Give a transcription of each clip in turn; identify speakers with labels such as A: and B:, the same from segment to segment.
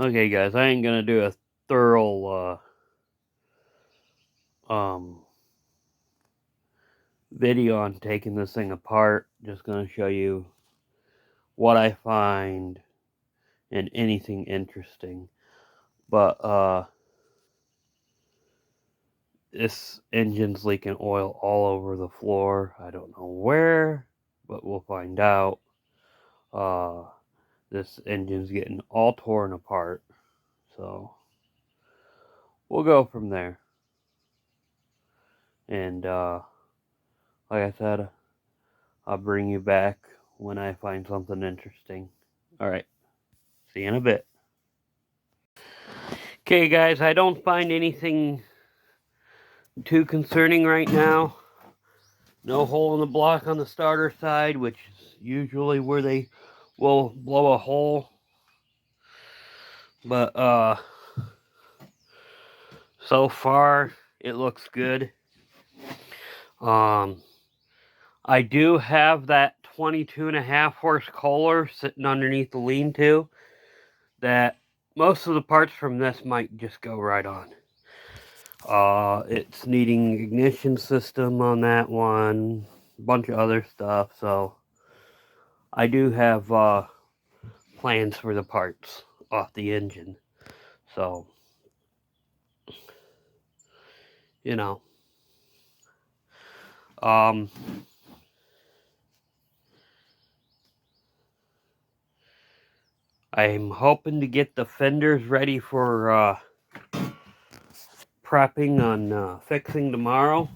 A: Okay, guys, I ain't gonna do a thorough video on taking this thing apart. Just gonna show you what I find and anything interesting. But this engine's leaking oil all over the floor. I don't know where, but we'll find out. This engine's getting all torn apart, so we'll go from there. And like I said, I'll bring you back when I find something interesting. Alright, see you in a bit. Okay guys, I don't find anything too concerning right now. No hole in the block on the starter side, which is usually where they will blow a hole. But so far it looks good. I do have that 22.5 horse Kohler sitting underneath the lean-to that most of the parts from this might just go right on. It's needing ignition system on that one, a bunch of other stuff, so I do have plans for the parts off the engine. So, you know, I'm hoping to get the fenders ready for prepping on fixing tomorrow.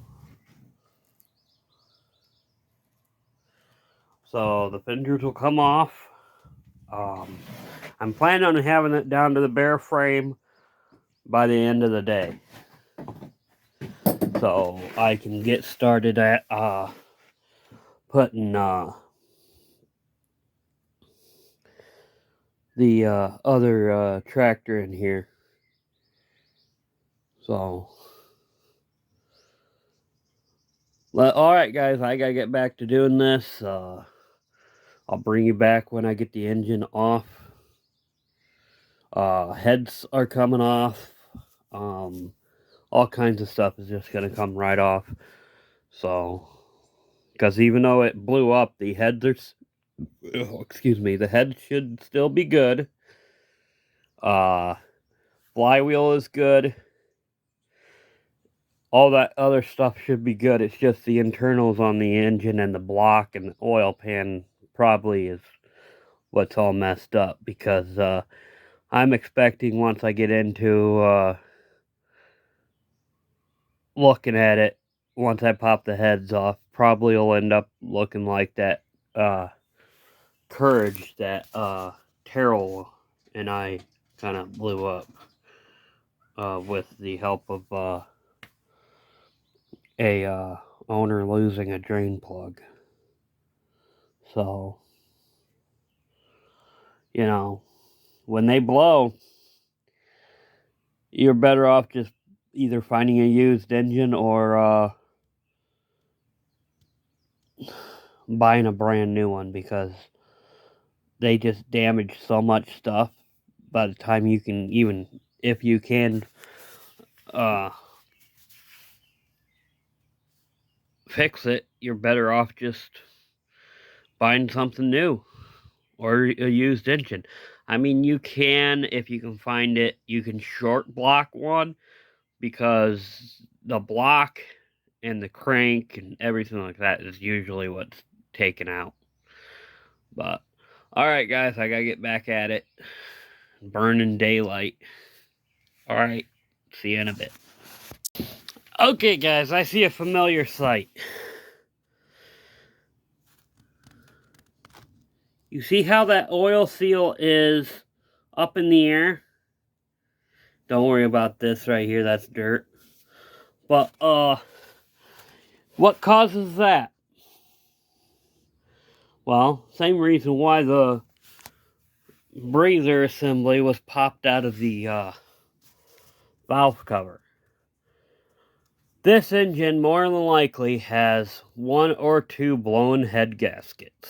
A: So the fenders will come off. I'm planning on having it down to the bare frame by the end of the day, so I can get started at putting the other tractor in here. So, well, alright guys, I gotta get back to doing this. I'll bring you back when I get the engine off. Heads are coming off. All kinds of stuff is just gonna come right off. So, because even though it blew up, the heads are, the head should still be good. Flywheel is good. All that other stuff should be good. It's just the internals on the engine and the block and the oil pan probably is what's all messed up, because I'm expecting once I get into looking at it, once I pop the heads off, probably will end up looking like that Courage that Terrell and I kind of blew up with the help of a owner losing a drain plug. So, you know, when they blow, you're better off just either finding a used engine or buying a brand new one, because they just damage so much stuff. By the time you can, even if you can fix it, you're better off just buying something new or a used engine. I mean, you can, if you can find it, you can short block one, because the block and the crank and everything like that is usually what's taken out. But alright guys, I gotta get back at it. Burning daylight. Alright, see you in a bit. Okay guys, I see a familiar sight. You see how that oil seal is up in the air? Don't worry about this right here, that's dirt. But, what causes that? Well, same reason why the breather assembly was popped out of the valve cover. This engine more than likely has one or two blown head gaskets,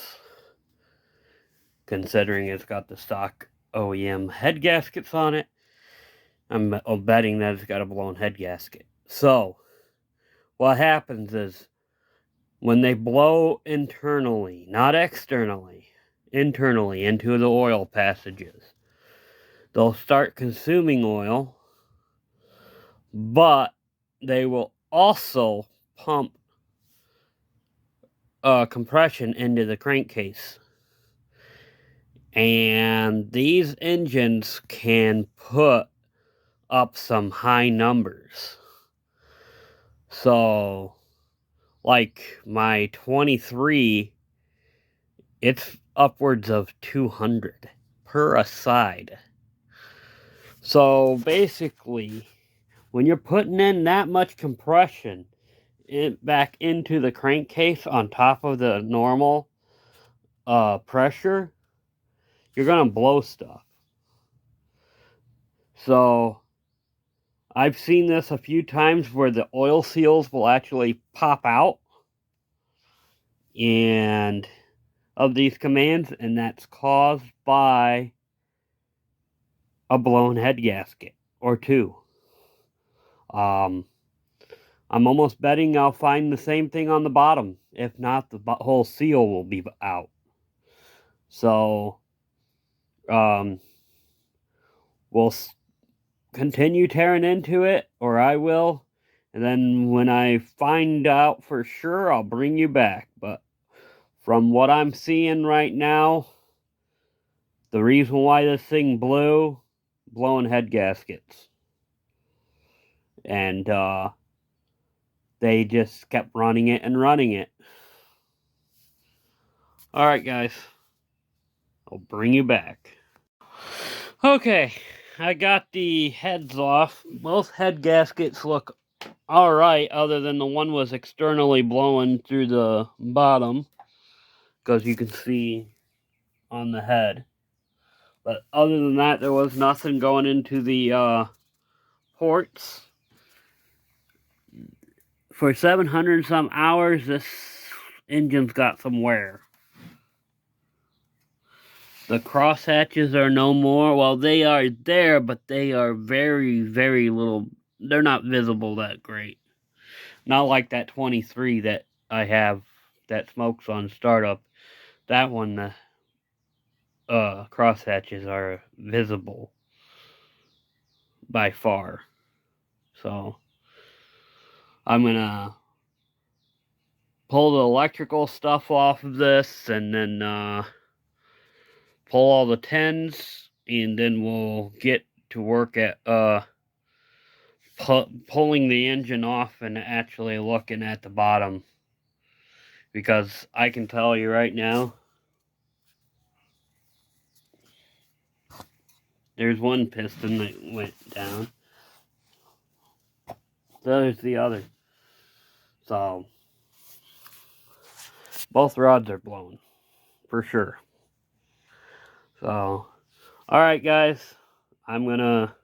A: considering it's got the stock OEM head gaskets on it. I'm betting that it's got a blown head gasket. So, what happens is, when they blow internally, not externally, internally into the oil passages, they'll start consuming oil, but they will also pump compression into the crankcase. And these engines can put up some high numbers. So, like my 23, it's upwards of 200 per side. So basically, when you're putting in that much compression back into the crankcase on top of the normal pressure, you're gonna blow stuff. So I've seen this a few times where the oil seals will actually pop out and of these commands, and that's caused by a blown head gasket or two. I'm almost betting I'll find the same thing on the bottom. If not, the whole seal will be out. So, we'll continue tearing into it, or I will. And then when I find out for sure, I'll bring you back. But from what I'm seeing right now, the reason why this thing blew, blowing head gaskets. And they just kept running it and running it. Alright, guys. I'll bring you back. Okay, I got the heads off. Both head gaskets look alright, other than the one was externally blowing through the bottom, because you can see on the head. But other than that, there was nothing going into the ports. For 700 some hours, this engine's got some wear. The cross hatches are no more. Well, they are there, but they are very, very little. They're not visible that great. Not like that 23 that I have that smokes on startup. That one, the cross hatches are visible by far. So, I'm gonna pull the electrical stuff off of this, and then pull all the 10s, and then we'll get to work at pulling the engine off and actually looking at the bottom, because I can tell you right now, there's one piston that went down. There's the other. So both rods are blown for sure. So, alright guys, I'm gonna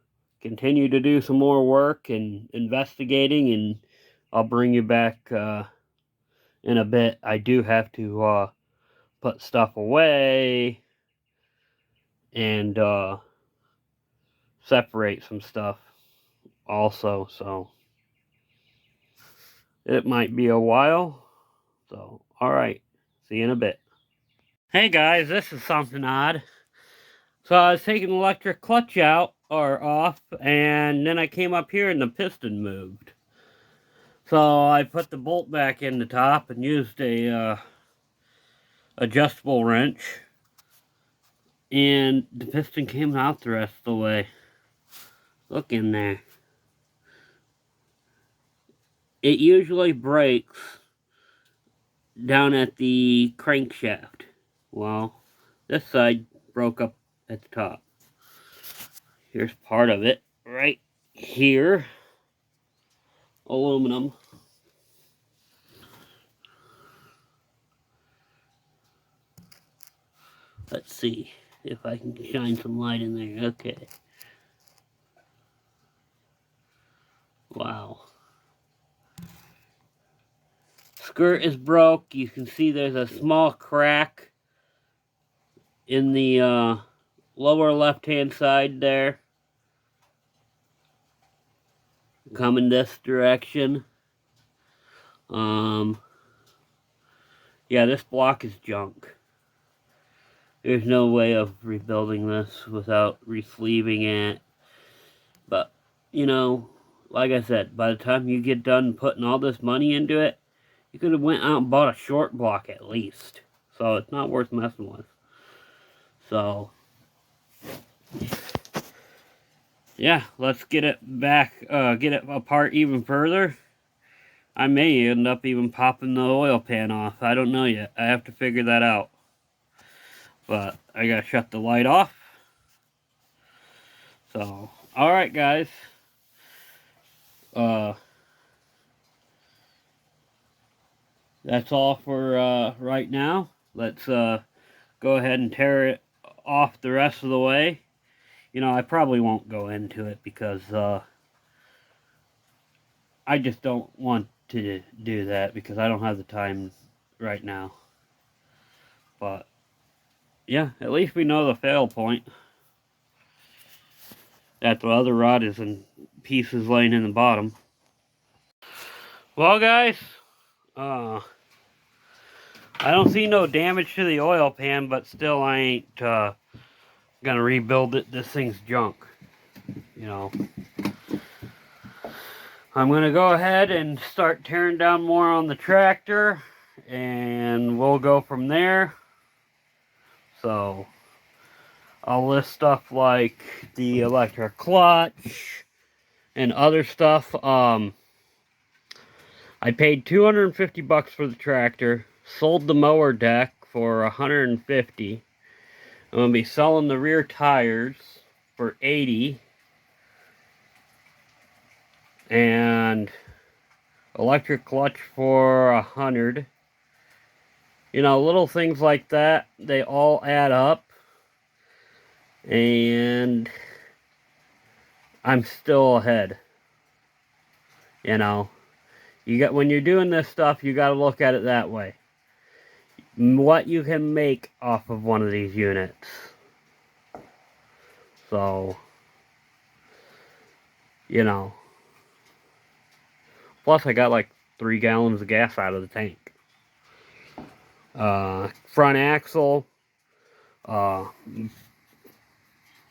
A: continue to do some more work and investigating, and I'll bring you back in a bit. I do have to put stuff away and separate some stuff also, so it might be a while. So, alright, see you in a bit. Hey guys, this is something odd. So I was taking the electric clutch out, or off, and then I came up here and the piston moved. So I put the bolt back in the top and used a adjustable wrench, and the piston came out the rest of the way. Look in there. It usually breaks down at the crankshaft. Well, this side broke up at the top. Here's part of it right here. Aluminum. Let's see if I can shine some light in there. Okay. Wow. Skirt is broke. You can see there's a small crack in the lower left-hand side there. Coming this direction. Yeah, this block is junk. There's no way of rebuilding this without re-sleeving it. But, you know, like I said, by the time you get done putting all this money into it, you could have went out and bought a short block at least. So it's not worth messing with. So, yeah, let's get it back, get it apart even further. I may end up even popping the oil pan off. I don't know yet. I have to figure that out. But I gotta shut the light off. So, alright guys. That's all for right now. Let's go ahead and tear it off the rest of the way. You know, I probably won't go into it because I just don't want to do that because I don't have the time right now. But yeah, at least we know the fail point. That the other rod is in pieces laying in the bottom. Well guys, I don't see no damage to the oil pan, but still I ain't gonna rebuild it. This thing's junk, you know. I'm gonna go ahead and start tearing down more on the tractor, and we'll go from there. So I'll list stuff like the electric clutch and other stuff. I paid $250 for the tractor, sold the mower deck for $150. I'm gonna be selling the rear tires for $80, and electric clutch for $100. You know, little things like that, they all add up, and I'm still ahead. You know, when you're doing this stuff, you got to look at it that way. What you can make off of one of these units. So, you know. Plus, I got like 3 gallons of gas out of the tank. Front axle.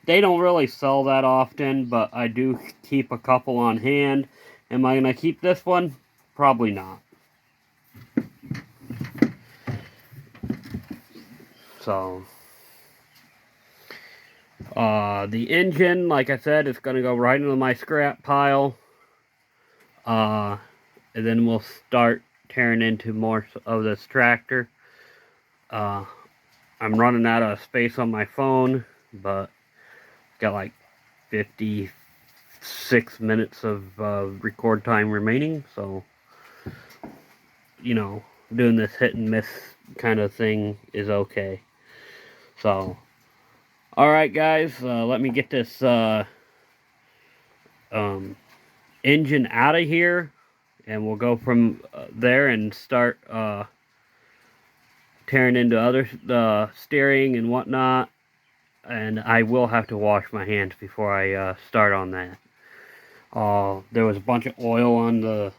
A: They don't really sell that often, but I do keep a couple on hand. Am I going to keep this one? Probably not. So, the engine, like I said, is going to go right into my scrap pile. And then we'll start tearing into more of this tractor. I'm running out of space on my phone, but got like 56 minutes of record time remaining, so, you know, doing this hit and miss kind of thing is okay. So, alright guys, let me get this engine out of here, and we'll go from there and start tearing into the steering and whatnot. And I will have to wash my hands before I start on that. There was a bunch of oil on the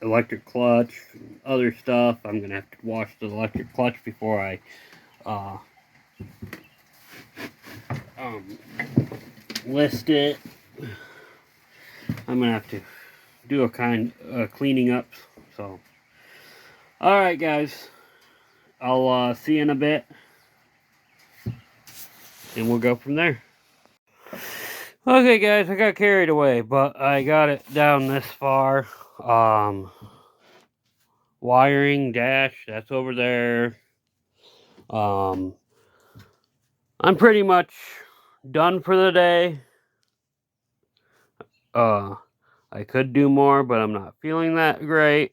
A: electric clutch, and other stuff. I'm going to have to wash the electric clutch before I list it. I'm going to have to do a kind of cleaning up. So, alright guys, I'll see you in a bit, and we'll go from there. Okay guys, I got carried away, but I got it down this far. Wiring dash, that's over there. I'm pretty much done for the day. I could do more, but I'm not feeling that great.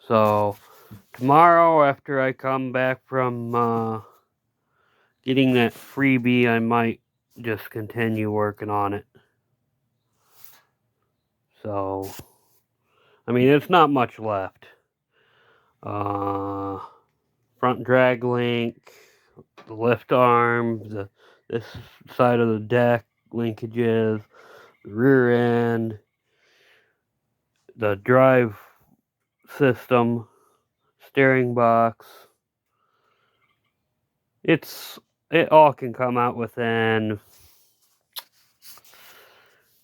A: So, tomorrow after I come back from getting that freebie, I might just continue working on it. So, I mean, it's not much left. Front drag link, the lift arm, this side of the deck linkages, the rear end, the drive system, steering box. It all can come out within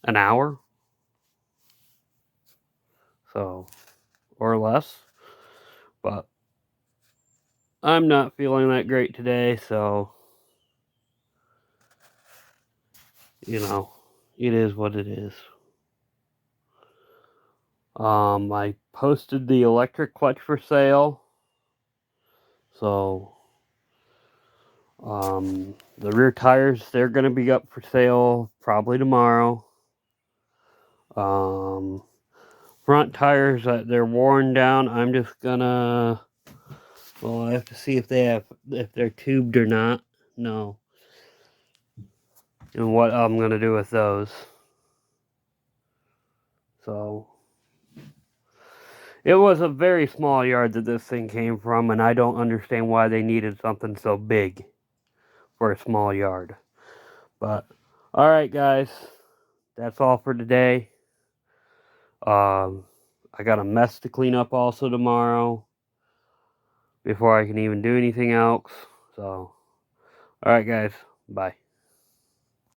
A: an hour, so, or less. But I'm not feeling that great today, so, you know, it is what it is. I posted the electric clutch for sale, so the rear tires, they're going to be up for sale probably tomorrow. Front tires, they're worn down. I'm just gonna, well, I have to see if they're tubed or not. No. And what I'm gonna do with those. So, it was a very small yard that this thing came from, and I don't understand why they needed something so big for a small yard. But, alright guys, that's all for today. I got a mess to clean up also tomorrow before I can even do anything else. So, alright guys, bye.